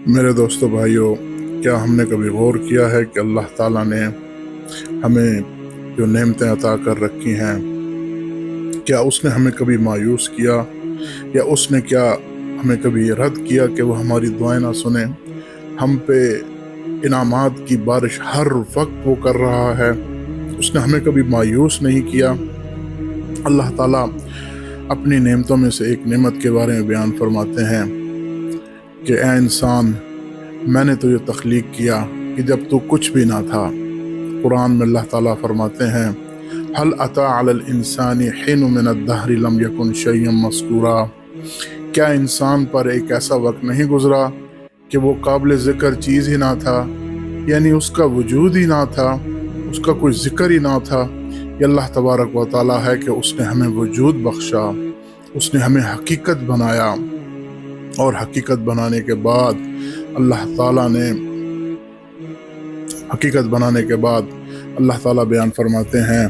मेरे दोस्तों भाइयों, क्या हमने कभी गौर किया है कि अल्लाह ताला ने हमें जो नेमतें अता कर रखी हैं, क्या उसने हमें कभी मायूस किया या उसने क्या हमें कभी रद्द किया कि वो हमारी दुआएं ना सुने। हम पे इनामात की बारिश हर वक्त वो कर रहा है, उसने हमें कभी मायूस नहीं किया। अल्लाह ताला अपनी नेमतों में से एक नेमत के बारे में बयान फरमाते हैं कि ए इंसान, मैंने तुझे तख्लीक किया कि जब तू कुछ भी ना था। कुरान में अल्लाह ताला फरमाते हैं, हल अता अलल इंसानी हिन मिन अद्दहरि लम यकुन शय्यन मज़कूरा। क्या इंसान पर एक ऐसा वक्त नहीं गुजरा कि वो काबिल ज़िक्र चीज़ ही ना था, यानी उसका वजूद ही ना था, उसका कोई ज़िक्र ही ना था। ये अल्लाह तबारक व तआला है कि उसने हमें वजूद बख्शा, उसने हमें हकीकत बनाया, और हकीकत बनाने के बाद अल्लाह ताला बयान फरमाते हैं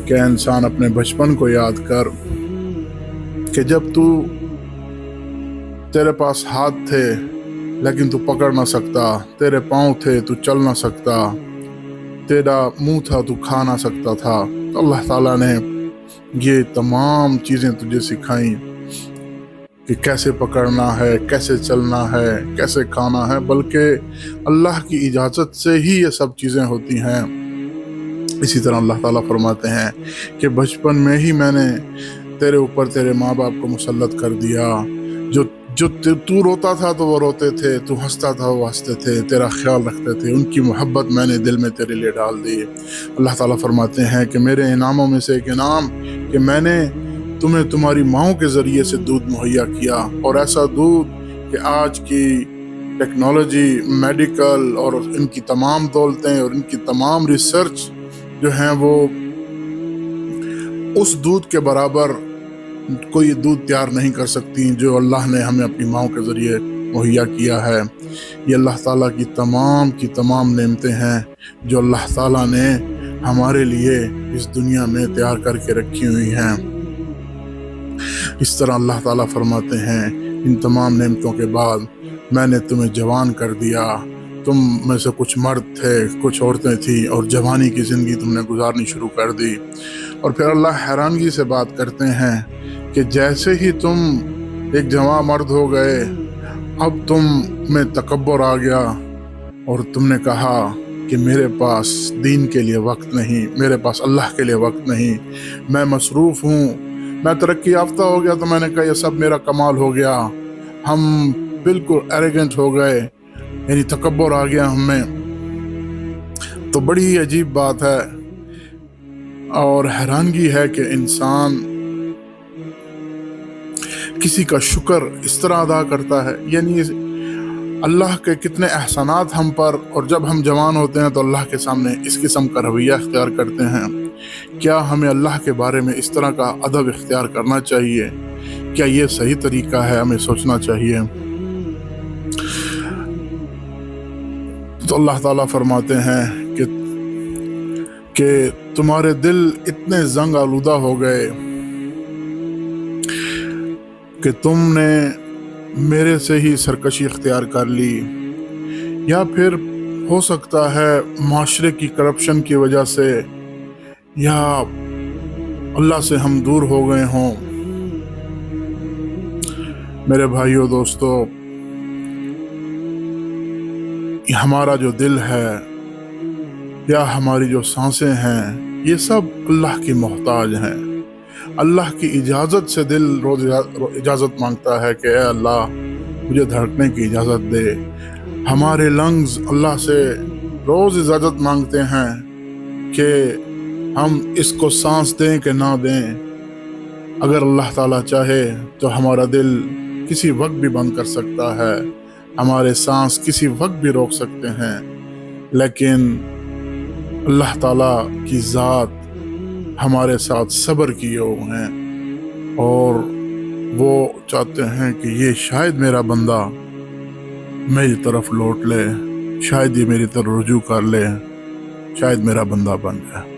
कि इंसान अपने बचपन को याद कर कि जब तेरे पास हाथ थे लेकिन तू पकड़ ना सकता, तेरे पाँव थे तू चल ना सकता, तेरा मुंह था तू खा ना सकता था। तो अल्लाह ताला ने ये तमाम चीज़ें तुझे सिखाई कि कैसे पकड़ना है, कैसे चलना है, कैसे खाना है, बल्कि अल्लाह की इजाज़त से ही ये सब चीज़ें होती हैं। इसी तरह अल्लाह ताला फरमाते हैं कि बचपन में ही मैंने तेरे ऊपर तेरे माँ बाप को मुसल्लत कर दिया। जो तू रोता था तो वो रोते थे, तू हंसता था वो हंसते थे, तेरा ख्याल रखते थे, उनकी मोहब्बत मैंने दिल में तेरे लिए डाल दी। अल्लाह ताला फरमाते हैं कि मेरे इनामों में से एक इनाम कि मैंने तुम्हें तुम्हारी माँओं के ज़रिए से दूध मुहैया किया, और ऐसा दूध कि आज की टेक्नोलॉजी, मेडिकल और इनकी तमाम दौलतें और इनकी तमाम रिसर्च जो हैं वो उस दूध के बराबर कोई दूध तैयार नहीं कर सकती जो अल्लाह ने हमें अपनी माँओं के ज़रिए मुहैया किया है। ये अल्लाह ताला की तमाम नेमतें हैं जो अल्लाह ताला ने हमारे लिए इस दुनिया में तैयार करके रखी हुई हैं। इस तरह अल्लाह ताला फरमाते हैं, इन तमाम नेमतों के बाद मैंने तुम्हें जवान कर दिया। तुम में से कुछ मर्द थे, कुछ औरतें थी, और जवानी की ज़िंदगी तुमने गुजारनी शुरू कर दी। और फिर अल्लाह हैरानगी से बात करते हैं कि जैसे ही तुम एक जवान मर्द हो गए, अब तुम में तकब्बुर आ गया और तुमने कहा कि मेरे पास दीन के लिए वक्त नहीं, मेरे पास अल्लाह के लिए वक्त नहीं, मैं मसरूफ़ हूँ, मैं तरक्की याफ्ता हो गया, तो मैंने कहा ये सब मेरा कमाल हो गया। हम बिल्कुल एरोगेंट हो गए, यानी तकब्बुर आ गया हमें। तो बड़ी ही अजीब बात है और हैरानगी है कि इंसान किसी का शुक्र इस तरह अदा करता है, यानी अल्लाह के कितने एहसानात हम पर, और जब हम जवान होते हैं तो अल्लाह के सामने इस किस्म का रवैया इख्तियार करते हैं। क्या हमें अल्लाह के बारे में इस तरह का अदब इख्तियार करना चाहिए? क्या ये सही तरीका है? हमें सोचना चाहिए। तो अल्लाह ताला फरमाते हैं कि तुम्हारे दिल इतने जंग आलूदा हो गए कि तुमने मेरे से ही सरकशी इख्तियार कर ली, या फिर हो सकता है माशरे की करप्शन की वजह से, या अल्लाह से हम दूर हो गए हों। मेरे भाइयों दोस्तों, हमारा जो दिल है या हमारी जो सांसें हैं, ये सब अल्लाह की मोहताज हैं। अल्लाह की इजाज़त से दिल रोज़ इजाज़त मांगता है कि ए अल्लाह, मुझे धड़कने की इजाज़त दे। हमारे लंग्स अल्लाह से रोज़ इजाज़त मांगते हैं कि हम इसको सांस दें कि ना दें। अगर अल्लाह ताला चाहे तो हमारा दिल किसी वक्त भी बंद कर सकता है, हमारे सांस किसी वक्त भी रोक सकते हैं, लेकिन अल्लाह ताला की ज़ात हमारे साथ सब्र किए हुए हैं, और वो चाहते हैं कि ये शायद मेरा बंदा मेरी तरफ लौट ले, शायद ये मेरी तरफ रुजू कर ले, शायद मेरा बंदा बन जाए।